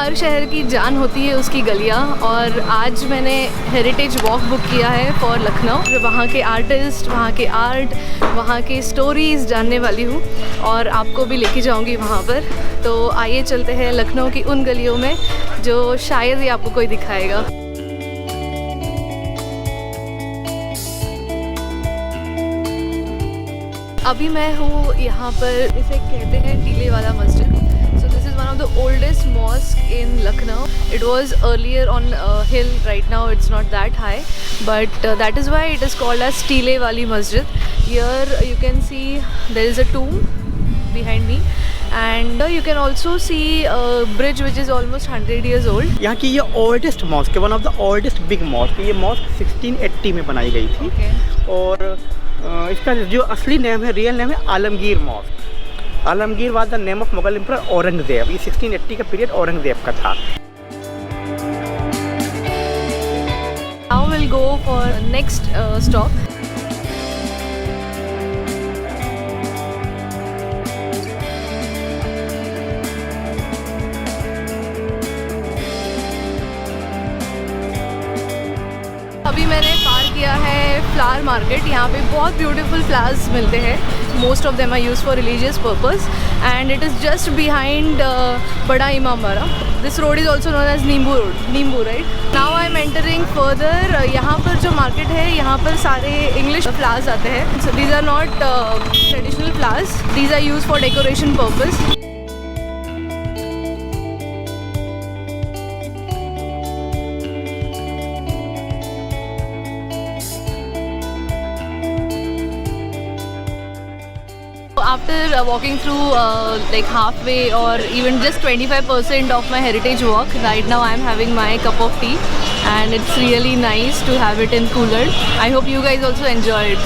हर शहर की जान होती है उसकी गलियाँ, और आज मैंने हेरिटेज वॉक बुक किया है फॉर लखनऊ। वहाँ के आर्टिस्ट, वहाँ के आर्ट, वहाँ के स्टोरीज़ जानने वाली हूँ और आपको भी लेके जाऊँगी वहाँ पर। तो आइए चलते हैं लखनऊ की उन गलियों में जो शायद ही आपको कोई दिखाएगा। अभी मैं हूँ यहाँ पर, इसे कहते हैं टीले वाला मस्जिद। One of the oldest mosque in Lucknow. It was earlier on a hill. Right now it's not that high, but that is why it is called as Tile Wali Masjid. Here you can see there is a tomb behind me, and you can also see a bridge which is almost 100 years old. यहाँ की ये oldest mosque, one of the oldest big mosque. ये mosque 1680 में बनाई गई थी। और इसका जो असली नेम है, रियल नेम है Alamgir mosque. Alamgir was the name of Mughal emperor Aurangzeb. ये 1680 का पीरियड औरंगजेब का था। Now we'll go for next stop. अभी मैंने पार किया है फ्लावर मार्केट। यहाँ पे बहुत ब्यूटीफुल फ्लावर्स मिलते हैं। Most of them are use for religious purpose, and it is just behind Bara Imambara. This road is also known as Nimbu road, नींबू, right. Now I am entering further. यहाँ पर जो मार्केट है, यहाँ पर सारे इंग्लिश फ्लावर्स आते हैं। So these are not traditional flowers, these are use for decoration purpose. After walking through like halfway or even just 25% of my heritage walk, right now I am having my cup of tea and it's really nice to have it in cooler. I hope you guys also enjoy it.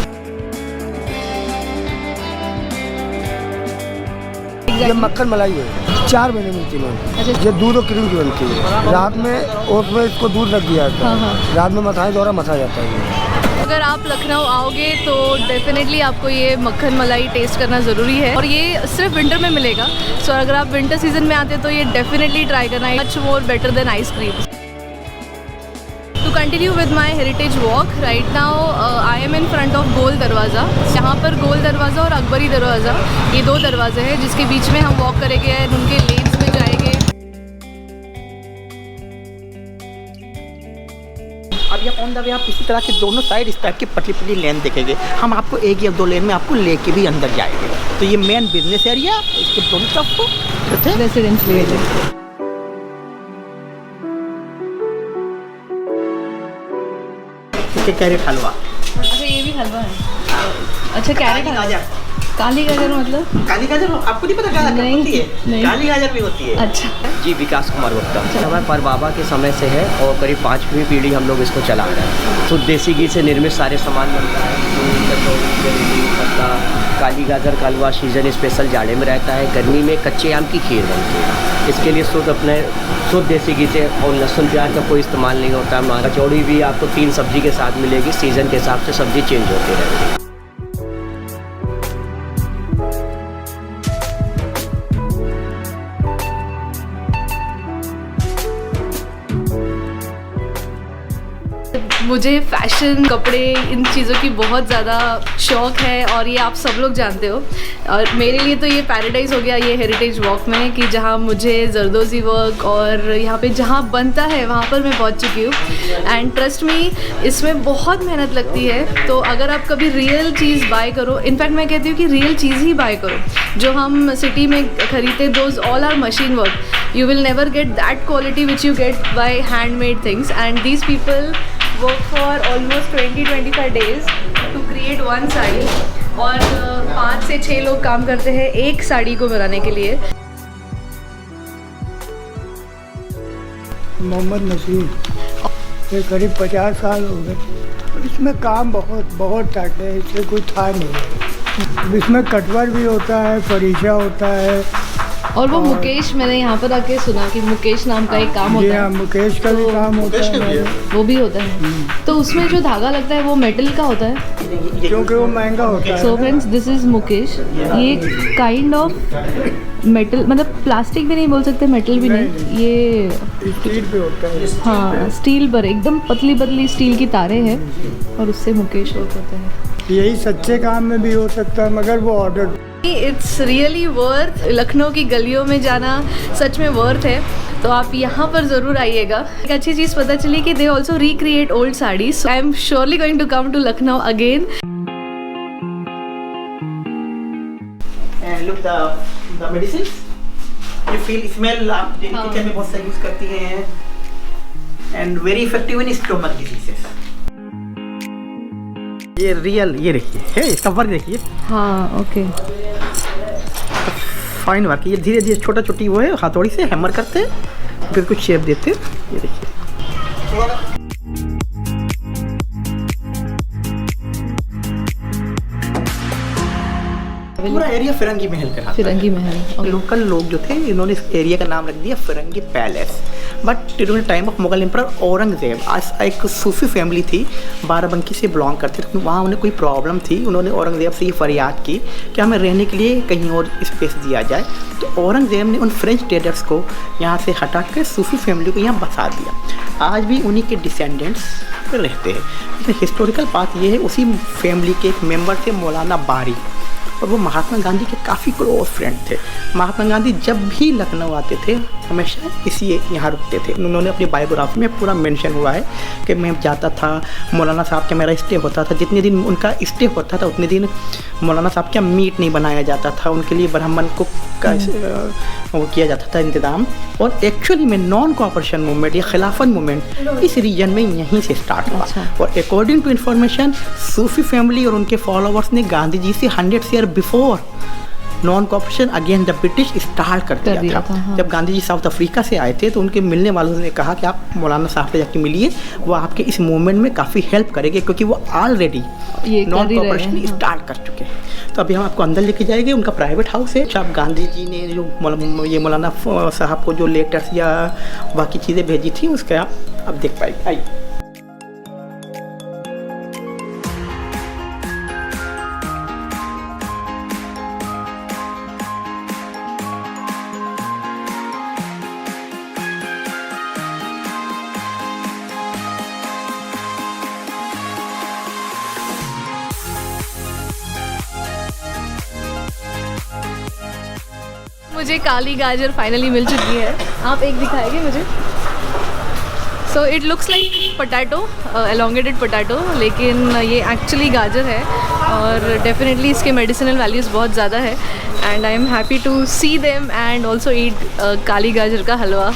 ये मक्खन मलाई है, 4 महीने मिलती है। ये दूध और क्रीम की बनती है। रात में ओस में इसको दूध रख दिया जाता है, रात में मथाई द्वारा मथा जाता है। अगर आप लखनऊ आओगे तो डेफिनेटली आपको ये मक्खन मलाई टेस्ट करना ज़रूरी है, और ये सिर्फ विंटर में मिलेगा। सो अगर आप विंटर सीजन में आते तो ये डेफिनेटली ट्राई करना है। Much more better than ice cream. To continue with my heritage walk, right now I am in front of गोल दरवाज़ा। यहाँ पर गोल दरवाज़ा और अकबरी दरवाज़ा, ये 2 दरवाजे हैं जिसके बीच में हम वॉक करेंगे, उनके लेन्स में जाएंगे। अब यहाँ ऑन द वे आप इसी तरह के दोनों साइड इस टाइप की पतली पतली लेन देखेंगे। हम आपको 1 या 2 लेन में आपको लेके भी अंदर जाएंगे। तो ये मेन बिजनेस एरिया, इसके दोनों तरफ रेसिडेंशियल एरिया। कैरेट हलवा। अच्छा, ये भी हलवा है। अच्छा, कैरेट हलवा। काली गाजर मतलब? काली गाजर आपको नहीं पता क्या होती है? काली गाजर भी होती है। अच्छा जी, विकास कुमार गुप्ता। हमारे परबाबा के समय से है और करीब 5वीं पीढ़ी हम लोग इसको चला रहे हैं। शुद्ध देसी घी से निर्मित सारे सामान बनता है। काली गाजर का हलवा सीजन स्पेशल जाड़े में रहता है। गर्मी में कच्चे आम की खीर बनती है। इसके लिए शुद्ध देसी घी से और लहसुन प्याज का कोई इस्तेमाल नहीं होता है। कचौड़ी भी आपको 3 सब्जी के साथ मिलेगी। सीज़न के हिसाब से सब्जी चेंज होती रहेगी। मुझे फ़ैशन, कपड़े, इन चीज़ों की बहुत ज़्यादा शौक़ है और ये आप सब लोग जानते हो। और मेरे लिए तो ये पैराडाइज़ हो गया ये हेरिटेज वॉक में, कि जहाँ मुझे जरदोज़ी वर्क और यहाँ पे जहाँ बनता है वहाँ पर मैं पहुँच चुकी हूँ। एंड ट्रस्ट मी, इसमें बहुत मेहनत लगती है। तो अगर आप कभी रियल चीज़ बाय करो, इनफैक्ट मैं कहती हूँ कि रियल चीज़ ही बाय करो। जो हम सिटी में खरीदते, those all are machine work. You will never get that quality which you get by handmade things. And these people work for almost 20-25 days to create one sari, और 5 से 6 लोग काम करते हैं एक साड़ी को बनाने के लिए। मोहम्मद नसीम, ये करीब 50 साल हो गए। इसमें काम बहुत टाइट है, इससे कोई था नहीं। इसमें कटवर भी होता है, फरीशा होता है, और वो मुकेश, मैंने यहाँ पर आके सुना कि मुकेश नाम का एक काम होता है। मुकेश का भी काम होता है, वो भी होता है। तो उसमें जो धागा लगता है वो मेटल का होता है, क्योंकि वो महंगा होता है। So friends, this is Mukesh. ये काइंड ऑफ मेटल, मतलब प्लास्टिक भी नहीं बोल सकते, मेटल भी नहीं, ये स्टील पे होता है। हाँ, स्टील पर एकदम पतली पतली स्टील की तारें हैं और उससे मुकेश वर्क होता है। यही सच्चे काम में भी हो सकता है, मगर वो order. It's really worth, Lucknow की गलियों में जाना सच में वर्थ है, तो आप यहाँ पर ज़रूर आइएगा। एक अच्छी चीज़ पता चली कि they also recreate old saris, so I am surely going to come to Lucknow again. And look the medicine, you feel smell, आप डेली किचन में बहुत सारी यूज करती हैं, and very effective in stomach diseases. ये रियल, ये देखिए है, इसका वर्क देखिए। हाँ, ओके, फाइन वर्क। ये धीरे धीरे छोटा छोटी वो है, हथौड़ी से हैमर करते हैं, फिर कुछ शेप देते हैं। ये देखिए पूरा एरिया फिरंगी महल का था। फिरंगी महल। लोकल लोग जो थे, इन्होंने इस एरिया का नाम रख दिया Firangi palace. But during time of Mughal emperor Aurangzeb, आज एक सूफी फैमिली थी, बाराबंकी से बिलोंग करते थे। वहाँ उन्हें कोई प्रॉब्लम थी, उन्होंने औरंगजेब से ये फरियाद की कि हमें रहने के लिए कहीं और स्पेस दिया जाए। तो औरंगजेब ने उन फ्रेंच ट्रेडर्स को यहाँ से हटा कर सूफी फैमिली को यहाँ बसा दिया। आज भी उन्हीं के डिसेंडेंट्स रहते हैं। लेकिन हिस्टोरिकल बात ये है, उसी फैमिली के एक मेंबर थे मौलाना बारी, और वो महात्मा गांधी के काफ़ी क्लोज फ्रेंड थे। महात्मा गांधी जब भी लखनऊ आते थे हमेशा इसी यहाँ रुकते थे। उन्होंने अपनी बायोग्राफी में पूरा मेंशन हुआ है कि मैं जाता था, मौलाना साहब का मेरा स्टे होता था, जितने दिन उनका स्टे होता था उतने दिन मौलाना साहब का मीट नहीं बनाया जाता था, उनके लिए ब्राह्मण को वो किया जाता था इंतज़ाम। और एक्चुअली में नॉन कोऑपरेशन मूवमेंट या खिलाफत मूवमेंट इस रीजन में यहीं से स्टार्ट हुआ। और according to information, Sufi family और उनके फॉलोअर्स ने गांधी जी से 100 year before non cooperation against the British start कर दिया था। हाँ। जब गांधी जी साउथ अफ्रीका से आए थे तो उनके मिलने वालों ने कहा कि आप मौलाना साहब से जाके मिलिए, वो आपके इस मूवमेंट में काफ़ी हेल्प करेंगे, क्योंकि वो ऑलरेडी नॉन कोऑपरेशन स्टार्ट कर चुके हैं। तो अभी हम आपको अंदर लेके जाएंगे, उनका प्राइवेट हाउस है। आप गांधी जी ने जो ये मौलाना साहब को जो लेटर्स या बाकी चीज़ें भेजी थी उसका आप देख पाएंगे। आइए। मुझे काली गाजर फाइनली मिल चुकी है। आप एक दिखाएंगे मुझे? So it looks like potato, elongated potato, लेकिन ये एक्चुअली गाजर है और डेफिनेटली इसके मेडिसिनल वैल्यूज़ बहुत ज़्यादा है। And I am happy to see them and also eat काली गाजर का हलवा।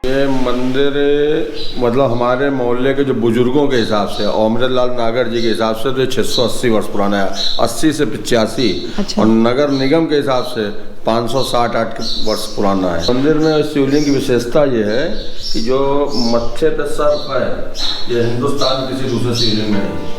ये मंदिर मतलब हमारे मोहल्ले के जो बुजुर्गों के हिसाब से, अमृतलाल नागर जी के हिसाब से तो 680 वर्ष पुराना है, 80 से 85। अच्छा। और नगर निगम के हिसाब से 568 वर्ष पुराना है। मंदिर में शिवलिंग की विशेषता ये है कि जो मत्थे पे सर्प है, ये हिंदुस्तान किसी दूसरे शिवलिंग में नहीं।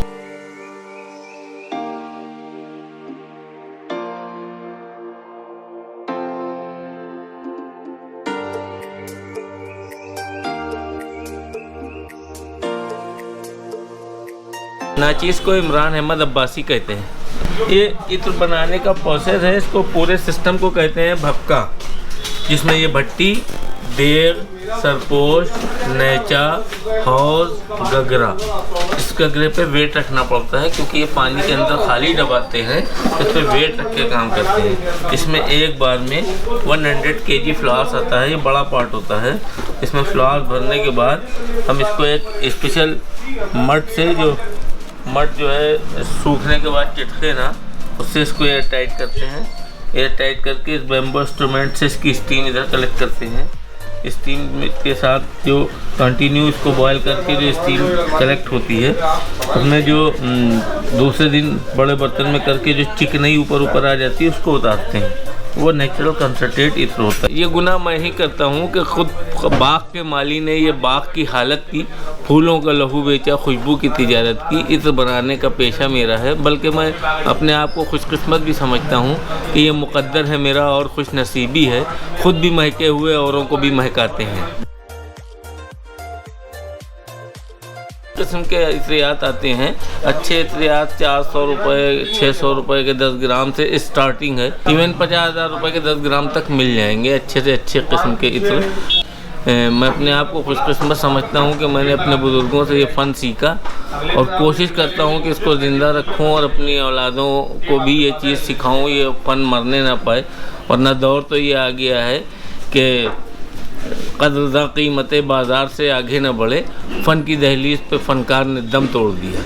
नाचीज़ को इमरान अहमद अब्बासी कहते हैं। ये इत्र बनाने का प्रोसेस है, इसको पूरे सिस्टम को कहते हैं भक्का, जिसमें ये भट्टी, देग, सरपोश, नैचा, हौज, गगरा, इस गगरे पे वेट रखना पड़ता है क्योंकि ये पानी के अंदर खाली दबाते हैं, इस पर वेट रख के काम करते हैं। इसमें एक बार में 100 kg फ्लावर्स आता है, ये बड़ा पार्ट होता है। इसमें फ्लावर्स भरने के बाद हम इसको एक स्पेशल मड से, जो मड जो है सूखने के बाद चिटके ना, उससे इसको एयर टाइट करते हैं। एयर टाइट करके इस बैम्बू इंस्ट्रूमेंट से इसकी स्टीम इधर कलेक्ट करते हैं स्टीम के साथ जो कंटिन्यू इसको बॉयल करके जो स्टीम कलेक्ट होती है, उसमें जो दूसरे दिन बड़े बर्तन में करके जो चिकनाई ऊपर आ जाती है उसको उतारते हैं, वो नेचुरल कंसनट्रेट इत्र होता है। ये गुनाह मैं ही करता हूँ कि खुद बाग के माली ने ये बाग की हालत की, फूलों का लहू बेचा, खुशबू की तिजारत की, इत्र बनाने का पेशा मेरा है। बल्कि मैं अपने आप को खुशकिस्मत भी समझता हूँ कि ये मुक़द्दर है मेरा और खुश नसीबी है, खुद भी महके हुए औरों को भी महकाते हैं। किस्म के इत्रियात आते हैं, अच्छे इत्रियात 400 रुपये 600 रुपये के 10 ग्राम से स्टार्टिंग है, इवन 50,000 रुपये के 10 ग्राम तक मिल जाएंगे अच्छे से अच्छे किस्म के इत्र। मैं अपने आप को खुशकिस्मत समझता हूँ कि मैंने अपने बुज़ुर्गों से ये फ़न सीखा और कोशिश करता हूँ कि इसको ज़िंदा रखूँ और अपनी औलादों को भी ये चीज़ सिखाऊँ, ये फ़न मरने ना पाए। वरना दौर तो ये आ गया है कि कदरदा कीमत बाज़ार से आगे न बढ़े, फ़न की दहलीज पे फ़नकार ने दम तोड़ दिया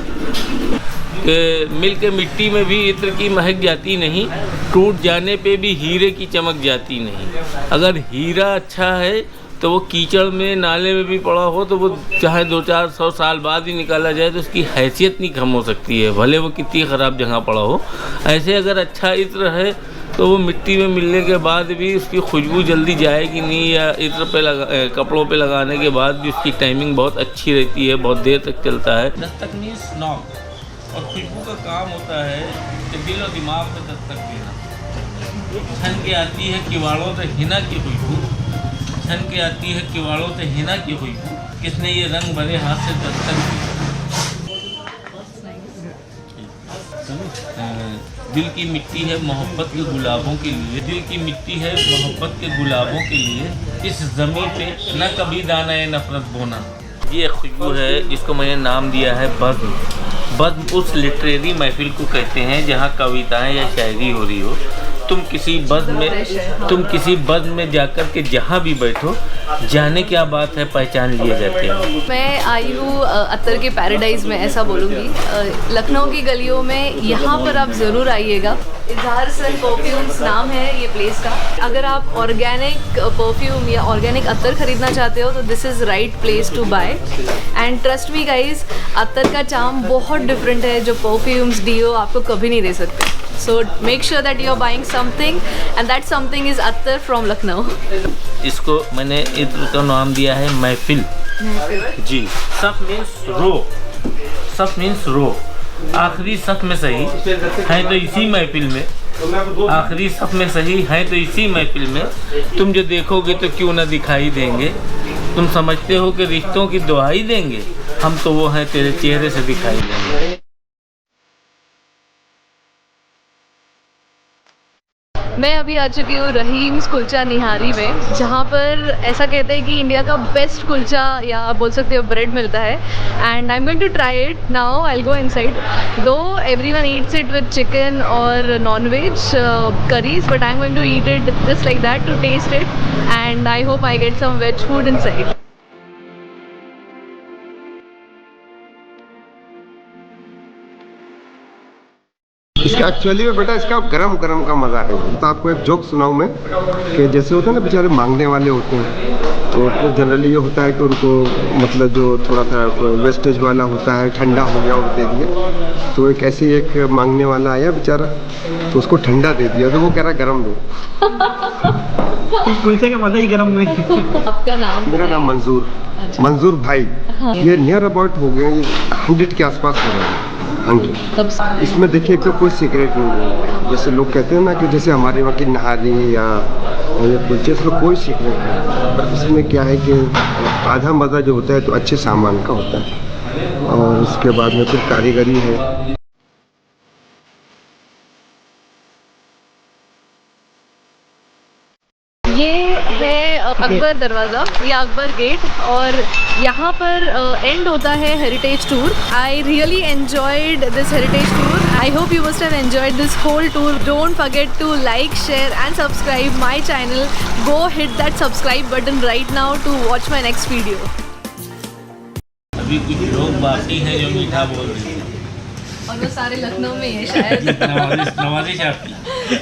कि मिल के मिट्टी में भी इत्र की महक जाती नहीं, टूट जाने पे भी हीरे की चमक जाती नहीं। अगर हीरा अच्छा है तो वो कीचड़ में नाले में भी पड़ा हो तो वो चाहे 200-400 साल बाद ही निकाला जाए तो उसकी हैसियत नहीं कम हो सकती है, भले वो कितनी ख़राब जगह पड़ा हो। ऐसे अगर अच्छा इत्र है तो वो मिट्टी में मिलने के बाद भी उसकी खुशबू जल्दी जाएगी नहीं, या इत्र पे कपड़ों पे लगाने के बाद भी उसकी टाइमिंग बहुत अच्छी रहती है, बहुत देर तक चलता है। दस्तक मीन्स नॉक, और खुशबू का काम होता है कि दिल और दिमाग में दस्तक देना। छन के आती है किवाड़ों से हिना की खुशबू, छन के आती है किवाड़ों से हिना की खुशबू, किसने ये रंग भरे हाथ से दस्तक दी। दिल की मिट्टी है मोहब्बत के गुलाबों के लिए, दिल की मिट्टी है मोहब्बत के गुलाबों के लिए, इस ज़मीं पे न कभी दाना नफ़रत बोना। ये खुशबू है जिसको मैंने नाम दिया है बज़्म। बज़्म उस लिटरेरी महफिल को कहते हैं जहाँ कविताएं या शायरी हो रही हो। तुम किसी बज़्म में जाकर के जहाँ भी बैठो, जाने क्या बात है पहचान लिए जाते हैं। मैं आई हूँ अत्तर के पैराडाइज में, ऐसा बोलूँगी। लखनऊ की गलियों में यहाँ पर आप ज़रूर आइएगा। इज़हार सन परफ्यूम्स नाम है ये प्लेस का। अगर आप ऑर्गेनिक परफ्यूम या ऑर्गेनिक अत्तर ख़रीदना चाहते हो तो this is right place to buy. And trust me guys, अत्तर का चार्म बहुत डिफरेंट है जो परफ्यूम्स डीओ आपको कभी नहीं दे सकते। So make sure that you are buying something, and that something is Attar from Lucknow. इसको मैंने इत्र का नाम दिया है महफिल जी। सफ मीन्स रो, सफ मीन्स रो, आखिरी सफ में सही है तो इसी महफिल में, आखिरी सफ में सही है तो इसी महफिल में तुम जो देखोगे तो क्यों ना दिखाई देंगे। तुम समझते हो कि रिश्तों की दुहाई देंगे, हम तो वो हैं तेरे चेहरे से दिखाई देंगे। मैं अभी आ चुकी हूँ रहीम्स कुलचा निहारी में, जहाँ पर ऐसा कहते हैं कि इंडिया का बेस्ट कुलचा या आप बोल सकते हो ब्रेड मिलता है। And I am going to try it now. I will go inside, though everyone eats it with chicken और non veg curries, but I am going to eat it just like that to taste it, and I hope I get some veg food inside. इसका actually में बेटा इसका गरम गरम का मज़ा है। तो आपको एक जोक सुनाऊँ मैं कि जैसे होता है ना बेचारे मांगने वाले होते हैं, तो जनरली ये होता है कि उनको मतलब जो थोड़ा सा वेस्टेज वाला होता है, ठंडा हो गया और दे दिया। तो एक ऐसे एक मांगने वाला आया बेचारा, तो उसको ठंडा दे दिया, तो वो कह रहा गरम दो। कुलचे का मज़ा ही गरम में। आपका नाम? मेरा नाम मंजूर। अच्छा। मंजूर भाई। हाँ। ये नियर अबाउट हो गए 100 के आसपास हो रहा है। 100। इसमें देखिए तो कोई सीक्रेट नहीं है। जैसे लोग कहते हैं ना कि जैसे हमारे वहाँ की नहारी या कुलचे, इसमें कोई सीक्रेट नहीं। पर इसमें क्या है कि आधा मज़ा जो होता है तो अच्छे सामान का होता है, और उसके बाद में फिर कारीगरी है। अकबर दरवाज़ा या अकबर गेट, और यहाँ पर एंड होता है heritage tour. I really enjoyed this heritage tour. I hope you must have enjoyed this whole tour. Don't forget to like, share and subscribe my channel. Go hit that subscribe button right now to watch my next video. अभी कुछ लोग बाकी हैं जो मीठा बोल रहे हैं, और वो सारे लखनऊ में है शायद। नवाज़ी साहब की